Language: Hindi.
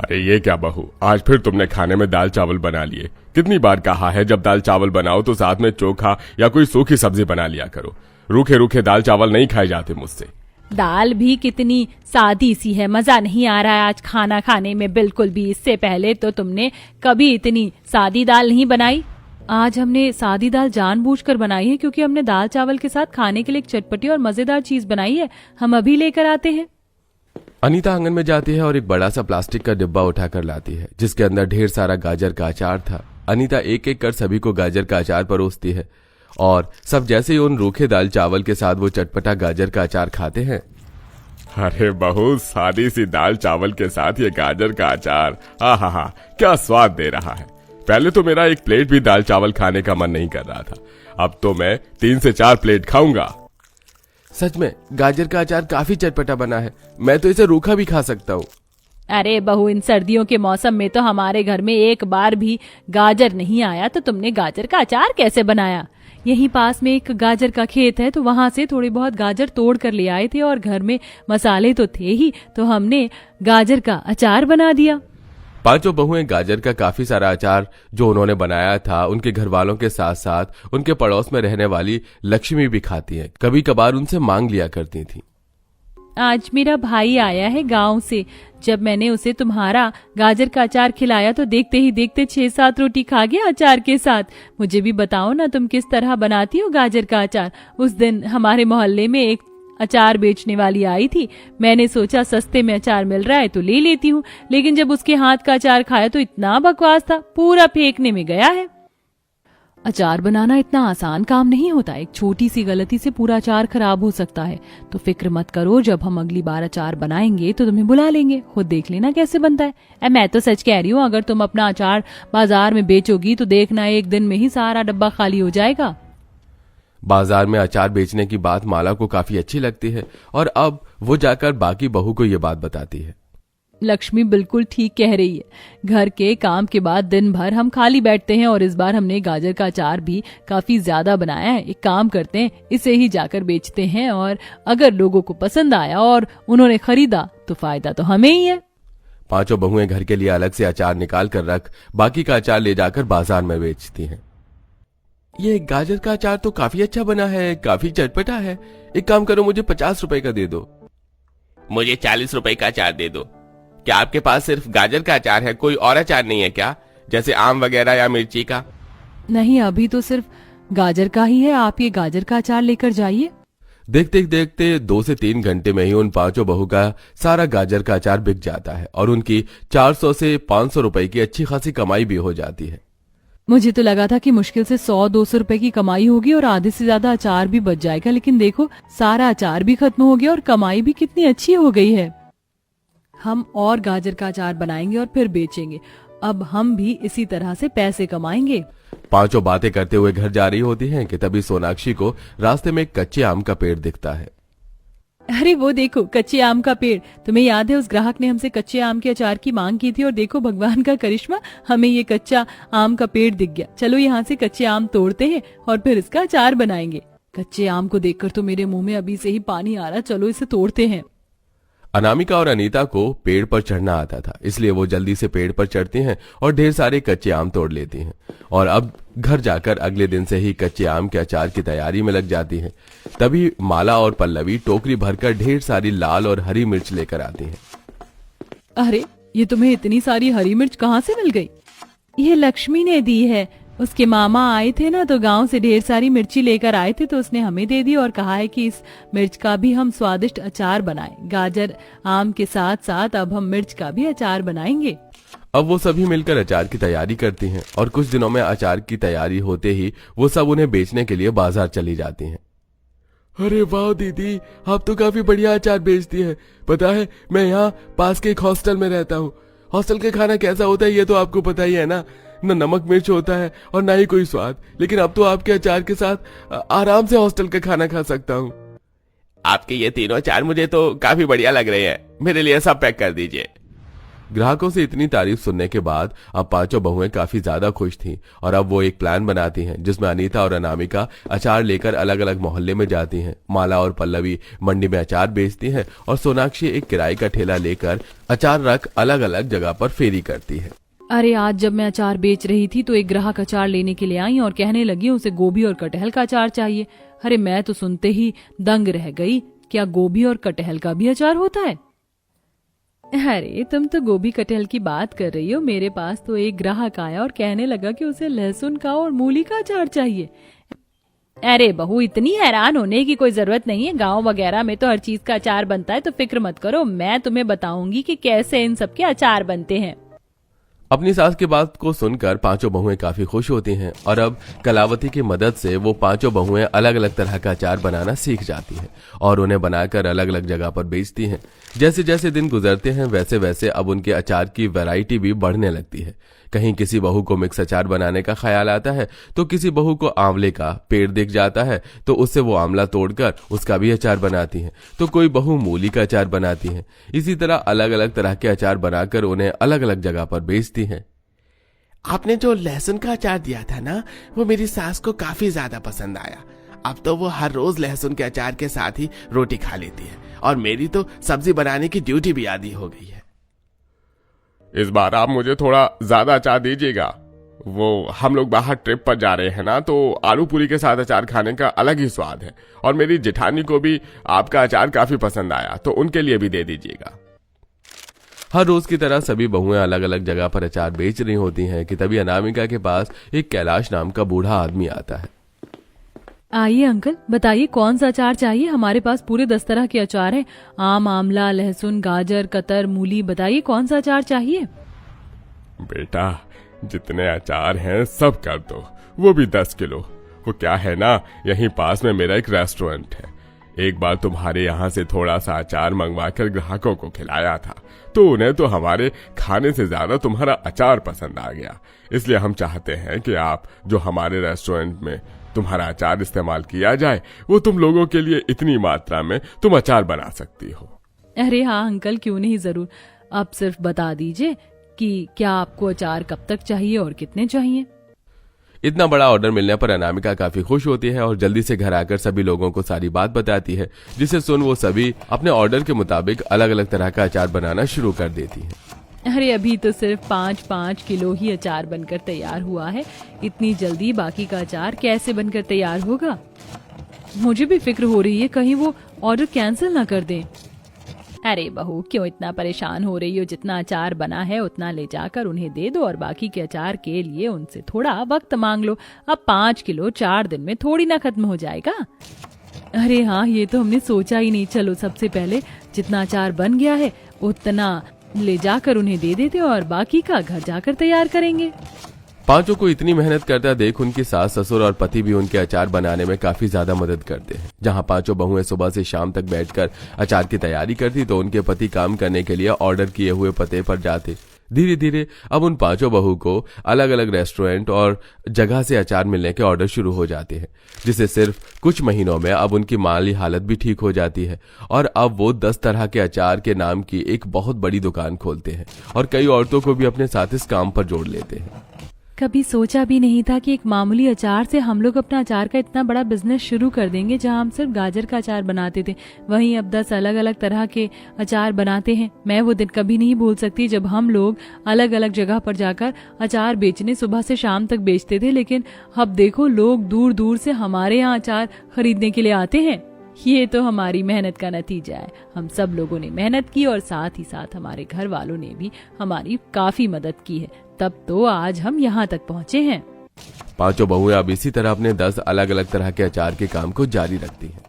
अरे ये क्या बहू, आज फिर तुमने खाने में दाल चावल बना लिए। कितनी बार कहा है जब दाल चावल बनाओ तो साथ में चोखा या कोई सूखी सब्जी बना लिया करो। रूखे रूखे दाल चावल नहीं खाए जाते मुझसे। दाल भी कितनी सादी सी है, मजा नहीं आ रहा है आज खाना खाने में बिल्कुल भी। इससे पहले तो तुमने कभी इतनी सादी दाल नहीं बनाई। आज हमने सादी दाल जानबूझकर बनाई है क्योंकि हमने दाल चावल के साथ खाने के लिए एक चटपटी और मजेदार चीज बनाई है। हम अभी लेकर आते हैं। अनीता आंगन में जाती है और एक बड़ा सा प्लास्टिक का डिब्बा उठाकर लाती है जिसके अंदर ढेर सारा गाजर का अचार था। अनीता एक एक कर सभी को गाजर का अचार परोसती है और सब जैसे ही उन रूखे दाल चावल के साथ वो चटपटा गाजर का अचार खाते हैं। अरे बहू, सादी सी दाल चावल के साथ ये गाजर का अचार, आहा, क्या स्वाद दे रहा है। पहले तो मेरा एक प्लेट भी दाल चावल खाने का मन नहीं कर रहा था, अब तो मैं 3 से 4 प्लेट खाऊंगा। सच में गाजर का अचार काफी चटपटा बना है, मैं तो इसे रूखा भी खा सकता हूँ। अरे बहू, इन सर्दियों के मौसम में तो हमारे घर में एक बार भी गाजर नहीं आया, तो तुमने गाजर का अचार कैसे बनाया? यहीं पास में एक गाजर का खेत है तो वहां से थोड़ी बहुत गाजर तोड़ कर ले आए थे और घर में मसाले तो थे ही, तो हमने गाजर का अचार बना दिया। पांचों बहुएं गाजर का काफी सारा अचार जो उन्होंने बनाया था उनके घर वालों के साथ साथ उनके पड़ोस में रहने वाली लक्ष्मी भी खाती हैं। कभी कभार उनसे मांग लिया करती थी। आज मेरा भाई आया है गांव से। जब मैंने उसे तुम्हारा गाजर का अचार खिलाया तो देखते ही देखते 6-7 रोटी खा गया अचार के साथ। मुझे भी बताओ ना, तुम किस तरह बनाती हो गाजर का अचार? उस दिन हमारे मोहल्ले में एक अचार बेचने वाली आई थी। मैंने सोचा सस्ते में अचार मिल रहा है तो ले लेती हूँ, लेकिन जब उसके हाथ का अचार खाया तो इतना बकवास था, पूरा फेंकने में गया है। अचार बनाना इतना आसान काम नहीं होता। एक छोटी सी गलती से पूरा अचार खराब हो सकता है। तो फिक्र मत करो, जब हम अगली बार अचार बनाएंगे तो तुम्हें बुला लेंगे, खुद देख लेना कैसे बनता है। मैं तो सच कह रही हूँ, अगर तुम अपना अचार बाजार में बेचोगी तो देखना एक दिन में ही सारा डब्बा खाली हो जाएगा। बाजार में अचार बेचने की बात माला को काफी अच्छी लगती है और अब वो जाकर बाकी बहू को ये बात बताती है। लक्ष्मी बिल्कुल ठीक कह रही है। घर के काम के बाद दिन भर हम खाली बैठते हैं और इस बार हमने गाजर का अचार भी काफी ज्यादा बनाया है। एक काम करते हैं, इसे ही जाकर बेचते हैं और अगर लोगों को पसंद आया और उन्होंने खरीदा तो फायदा तो हमें ही है। पांचों बहुएं घर के लिए अलग से अचार निकाल कर रख बाकी का अचार ले जाकर बाजार में बेचती हैं। ये गाजर का अचार तो काफी अच्छा बना है, काफी चटपटा है। एक काम करो, मुझे 50 रुपए का दे दो। मुझे 40 रुपए का अचार दे दो। क्या आपके पास सिर्फ गाजर का अचार है, कोई और अचार नहीं है क्या, जैसे आम वगैरह या मिर्ची का? नहीं, अभी तो सिर्फ गाजर का ही है। आप ये गाजर का अचार लेकर जाइए। देखते देखते 2 से 3 घंटे में ही उन पांचों बहू का सारा गाजर का अचार बिक जाता है और उनकी 400 से 500 रुपए की अच्छी खासी कमाई भी हो जाती है। मुझे तो लगा था कि मुश्किल से 100-200 रुपए की कमाई होगी और आधे से ज्यादा अचार भी बच जाएगा, लेकिन देखो सारा अचार भी खत्म हो गया और कमाई भी कितनी अच्छी हो गई है। हम और गाजर का अचार बनाएंगे और फिर बेचेंगे। अब हम भी इसी तरह से पैसे कमाएंगे। पांचों बातें करते हुए घर जा रही होती हैं कि तभी सोनाक्षी को रास्ते में एक कच्चे आम का पेड़ दिखता है। अरे वो देखो, कच्चे आम का पेड़। तुम्हें याद है उस ग्राहक ने हमसे कच्चे आम के अचार की मांग की थी और देखो भगवान का करिश्मा, हमें ये कच्चा आम का पेड़ दिख गया। चलो यहाँ से कच्चे आम तोड़ते हैं और फिर इसका अचार बनाएंगे। कच्चे आम को देखकर तो मेरे मुंह में अभी से ही पानी आ रहा। चलो इसे तोड़ते हैं। अनामिका और अनीता को पेड़ पर चढ़ना आता था, इसलिए वो जल्दी से पेड़ पर चढ़ती हैं और ढेर सारे कच्चे आम तोड़ लेती हैं और अब घर जाकर अगले दिन से ही कच्चे आम के अचार की तैयारी में लग जाती हैं। तभी माला और पल्लवी टोकरी भरकर ढेर सारी लाल और हरी मिर्च लेकर आती हैं। अरे, ये तुम्हें इतनी सारी हरी मिर्च कहाँ से मिल गई? ये लक्ष्मी ने दी है। उसके मामा आए थे ना, तो गांव से ढेर सारी मिर्ची लेकर आए थे, तो उसने हमें दे दी और कहा है कि इस मिर्च का भी हम स्वादिष्ट अचार बनाएं। गाजर आम के साथ साथ अब हम मिर्च का भी अचार बनाएंगे। अब वो सभी मिलकर अचार की तैयारी करती हैं और कुछ दिनों में अचार की तैयारी होते ही वो सब उन्हें बेचने के लिए बाजार चली जाती हैं। अरे वाह दीदी, आप तो काफी बढ़िया अचार बेचती है। पता है, मैं यहाँ पास के एक हॉस्टल में रहता हूँ। हॉस्टल का खाना कैसा होता है ये तो आपको पता ही है ना, न नमक मिर्च होता है और ना ही कोई स्वाद। लेकिन अब तो आपके अचार के साथ आराम से हॉस्टल का खाना खा सकता हूँ। आपके ये तीनों अचार मुझे तो काफी बढ़िया लग रहे हैं, मेरे लिए सब पैक कर दीजिए। ग्राहकों से इतनी तारीफ सुनने के बाद अब पांचों बहुएं काफी ज्यादा खुश थीं और अब वो एक प्लान बनाती हैं जिसमें अनीता और अनामिका अचार लेकर अलग अलग मोहल्ले में जाती हैं। माला और पल्लवी मंडी में अचार बेचती हैं और सोनाक्षी एक किराए का ठेला लेकर अचार रख अलग अलग जगह पर फेरी करती है। अरे आज जब मैं अचार बेच रही थी तो एक ग्राहक अचार लेने के लिए आई और कहने लगी उसे गोभी और कटहल का अचार चाहिए। अरे मैं तो सुनते ही दंग रह गई, क्या गोभी और कटहल का भी अचार होता है? अरे तुम तो गोभी कटहल की बात कर रही हो, मेरे पास तो एक ग्राहक आया और कहने लगा कि उसे लहसुन का और मूली का अचार चाहिए। अरे बहू, इतनी हैरान होने की कोई जरूरत नहीं है, गांव वगैरह में तो हर चीज का अचार बनता है, तो फिक्र मत करो, मैं तुम्हें बताऊंगी कि कैसे इन सब के अचार बनते हैं। अपनी सास की बात को सुनकर पांचों बहुएं काफी खुश होती हैं और अब कलावती की मदद से वो पांचों बहुएं अलग अलग तरह का अचार बनाना सीख जाती हैं और उन्हें बनाकर अलग अलग जगह पर बेचती हैं। जैसे जैसे दिन गुजरते हैं वैसे वैसे अब उनके अचार की वैरायटी भी बढ़ने लगती है। कहीं किसी बहू को मिक्स अचार बनाने का ख्याल आता है तो किसी बहू को आंवले का पेड़ दिख जाता है तो उससे वो आंवला तोड़कर उसका भी अचार बनाती है, तो कोई बहू मूली का अचार बनाती है। इसी तरह अलग अलग तरह के अचार बनाकर उन्हें अलग अलग जगह पर बेचती हैं। आपने जो लहसुन का अचार दिया था ना, वो मेरी सास को काफी ज्यादा पसंद आया। अब तो वो हर रोज लहसुन के अचार के साथ ही रोटी खा लेती है और मेरी तो सब्जी बनाने की ड्यूटी भी आदी हो गई है। इस बार आप मुझे थोड़ा ज्यादा अचार दीजिएगा। वो हम लोग बाहर ट्रिप पर जा रहे हैं ना, तो आलू पूरी के साथ अचार खाने का अलग ही स्वाद है और मेरी जेठानी को भी आपका अचार काफी पसंद आया, तो उनके लिए भी दे दीजिएगा। हर रोज की तरह सभी बहुएं अलग अलग जगह पर अचार बेच रही होती हैं कि तभी अनामिका के पास एक कैलाश नाम का बूढ़ा आदमी आता है। आइए अंकल, बताइए कौन सा अचार चाहिए? हमारे पास पूरे 10 तरह के अचार हैं, आम, आमला, लहसुन, गाजर, कतर, मूली। बताइए कौन सा अचार चाहिए? बेटा, जितने अचार हैं सब कर दो, वो भी 10 किलो। वो क्या है ना, यहीं पास में मेरा एक रेस्टोरेंट है। एक बार तुम्हारे यहाँ से थोड़ा सा अचार मंगवाकर ग्राहकों को खिलाया था, तो उन्हें तो हमारे खाने से ज्यादा तुम्हारा अचार पसंद आ गया। इसलिए हम चाहते हैं कि आप जो हमारे रेस्टोरेंट में तुम्हारा अचार इस्तेमाल किया जाए, वो तुम लोगों के लिए इतनी मात्रा में तुम अचार बना सकती हो। अरे हाँ अंकल, क्यों नहीं, जरूर। आप सिर्फ बता दीजिए कि क्या आपको अचार कब तक चाहिए और कितने चाहिए। इतना बड़ा ऑर्डर मिलने पर अनामिका काफी खुश होती है और जल्दी से घर आकर सभी लोगों को सारी बात बताती है, जिसे सुन वो सभी अपने ऑर्डर के मुताबिक अलग अलग तरह का अचार बनाना शुरू कर देती हैं। अरे अभी तो सिर्फ 5-5 किलो ही अचार बनकर तैयार हुआ है, इतनी जल्दी बाकी का अचार कैसे बनकर तैयार होगा? मुझे भी फिक्र हो रही है कहीं वो ऑर्डर कैंसिल ना कर दें। अरे बहू, क्यों इतना परेशान हो रही हो? जितना अचार बना है उतना ले जाकर उन्हें दे दो और बाकी के अचार के लिए उनसे थोड़ा वक्त मांग लो। अब 5 किलो 4 दिन में थोड़ी ना खत्म हो जाएगा। अरे हाँ, ये तो हमने सोचा ही नहीं। चलो सबसे पहले जितना अचार बन गया है उतना ले जाकर उन्हें दे देते और बाकी का घर जाकर तैयार करेंगे। पांचों को इतनी मेहनत करता देख उनकी सास, ससुर और पति भी उनके अचार बनाने में काफी ज्यादा मदद करते हैं। जहां पांचों बहुएं सुबह से शाम तक बैठकर अचार की तैयारी करती, तो उनके पति काम करने के लिए ऑर्डर किए हुए पते पर जाते। धीरे धीरे अब उन पांचों बहू को अलग अलग रेस्टोरेंट और जगह से अचार मिलने के ऑर्डर शुरू हो जाते हैं, जिससे सिर्फ कुछ महीनों में अब उनकी माली हालत भी ठीक हो जाती है और अब वो 10 तरह के अचार के नाम की एक बहुत बड़ी दुकान खोलते हैं और कई औरतों को भी अपने साथ इस काम पर जोड़ लेते हैं। कभी सोचा भी नहीं था कि एक मामूली अचार से हम लोग अपना अचार का इतना बड़ा बिजनेस शुरू कर देंगे। जहां हम सिर्फ गाजर का अचार बनाते थे, वहीं अब 10 अलग अलग तरह के अचार बनाते हैं। मैं वो दिन कभी नहीं भूल सकती जब हम लोग अलग अलग जगह पर जाकर अचार बेचने सुबह से शाम तक बेचते थे, लेकिन अब देखो लोग दूर दूर से हमारे यहाँ अचार खरीदने के लिए आते हैं। ये तो हमारी मेहनत का नतीजा है। हम सब लोगों ने मेहनत की और साथ ही साथ हमारे घर वालों ने भी हमारी काफी मदद की है, तब तो आज हम यहाँ तक पहुँचे हैं। पांचों बहुएं अब इसी तरह अपने 10 अलग अलग तरह के अचार के काम को जारी रखती हैं।